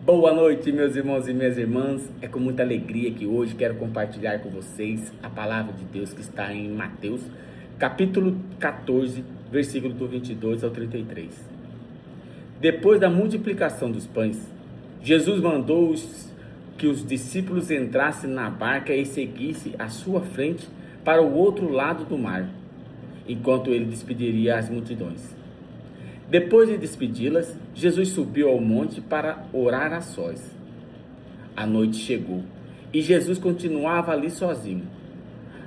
Boa noite, meus irmãos e minhas irmãs. É com muita alegria que hoje quero compartilhar com vocês a palavra de Deus que está em Mateus, capítulo 14, versículo do 22 ao 33. Depois da multiplicação dos pães, Jesus mandou que os discípulos entrassem na barca e seguissem à sua frente para o outro lado do mar, enquanto ele despediria as multidões. Depois de despedi-las, Jesus subiu ao monte para orar a sós. A noite chegou e Jesus continuava ali sozinho.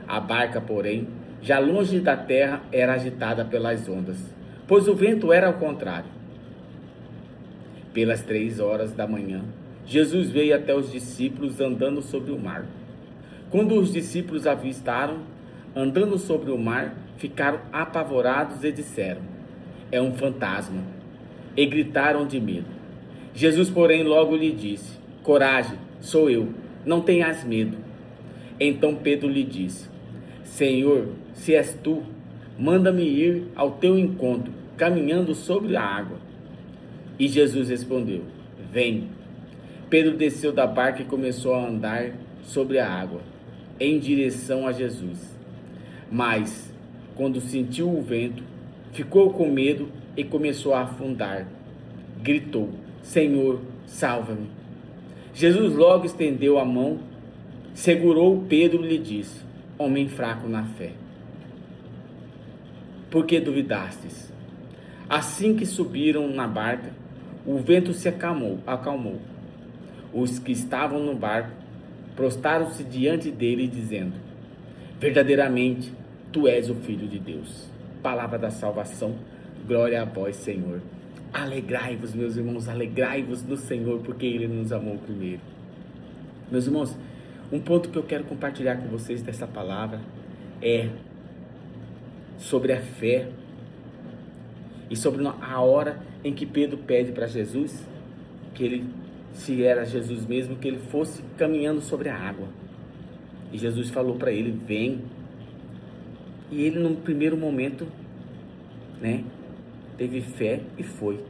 A barca, porém, já longe da terra, era agitada pelas ondas, pois o vento era ao contrário. Pelas 3 horas da manhã, Jesus veio até os discípulos andando sobre o mar. Quando os discípulos avistaram andando sobre o mar, ficaram apavorados e disseram: "É um fantasma", e gritaram de medo. Jesus, porém, logo lhe disse: "Coragem, sou eu, não tenhas medo." Então Pedro lhe disse: "Senhor, se és tu, manda-me ir ao teu encontro, caminhando sobre a água." E Jesus respondeu: "Vem." Pedro desceu da barca e começou a andar sobre a água, em direção a Jesus. Mas, quando sentiu o vento, ficou com medo e começou a afundar. Gritou: "Senhor, salva-me." Jesus logo estendeu a mão, segurou Pedro e lhe disse: "Homem fraco na fé, por que duvidastes?" Assim que subiram na barca, o vento se acalmou. Os que estavam no barco prostraram-se diante dele, dizendo: "Verdadeiramente, tu és o Filho de Deus." Palavra da salvação. Glória a vós, Senhor. Alegrai-vos, meus irmãos, alegrai-vos no Senhor, porque Ele nos amou primeiro. Meus irmãos, um ponto que eu quero compartilhar com vocês dessa palavra é sobre a fé e sobre a hora em que Pedro pede para Jesus que ele, se era Jesus mesmo, que ele fosse caminhando sobre a água. E Jesus falou para ele: "Vem." E ele, no primeiro momento, teve fé e foi.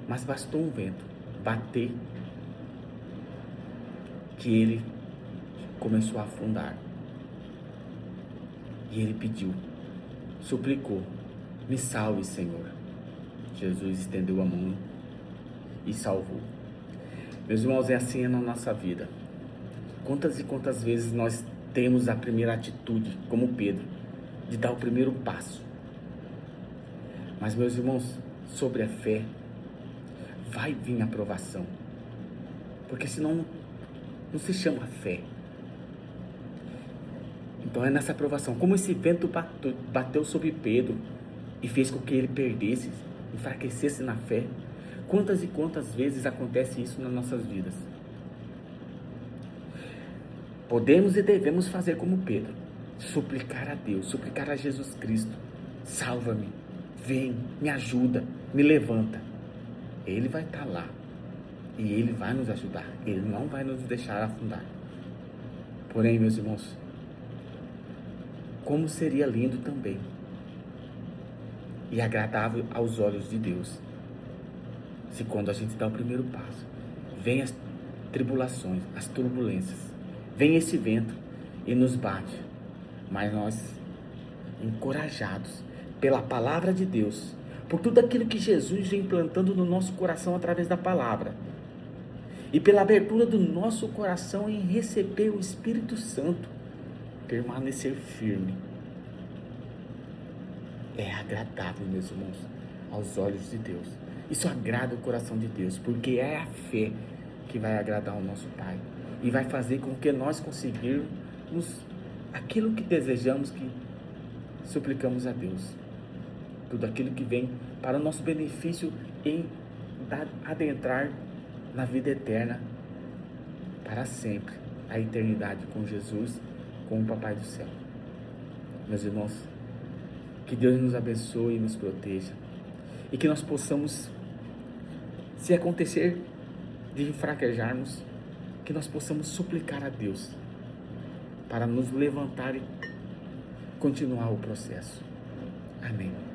Mas bastou um vento bater que ele começou a afundar. E ele pediu, suplicou: "Me salve, Senhor." Jesus estendeu a mão e salvou. Meus irmãos, é assim na nossa vida. Quantas e quantas vezes nós temos a primeira atitude, como Pedro, de dar o primeiro passo. Mas, meus irmãos, sobre a fé, vai vir a provação. Porque senão não se chama fé. Então é nessa provação. Como esse vento bateu sobre Pedro e fez com que ele perdesse, enfraquecesse na fé. Quantas e quantas vezes acontece isso nas nossas vidas? Podemos e devemos fazer como Pedro. Suplicar a Deus, suplicar a Jesus Cristo: "Salva-me, vem, me ajuda, me levanta." Ele vai estar lá e Ele vai nos ajudar. Ele não vai nos deixar afundar. Porém, meus irmãos, como seria lindo também e agradável aos olhos de Deus se, quando a gente dá o primeiro passo, vem as tribulações, as turbulências, vem esse vento e nos bate, mas nós, encorajados pela palavra de Deus, por tudo aquilo que Jesus vem plantando no nosso coração através da palavra, e pela abertura do nosso coração em receber o Espírito Santo, permanecer firme, é agradável, meus irmãos, aos olhos de Deus. Isso agrada o coração de Deus, porque é a fé que vai agradar o nosso Pai e vai fazer com que nós conseguirmos aquilo que desejamos, que suplicamos a Deus. Tudo aquilo que vem para o nosso benefício em adentrar na vida eterna para sempre, a eternidade com Jesus, com o Papai do céu. Meus irmãos, que Deus nos abençoe e nos proteja, e que nós possamos, se acontecer de fraquejarmos, que nós possamos suplicar a Deus para nos levantar e continuar o processo. Amém.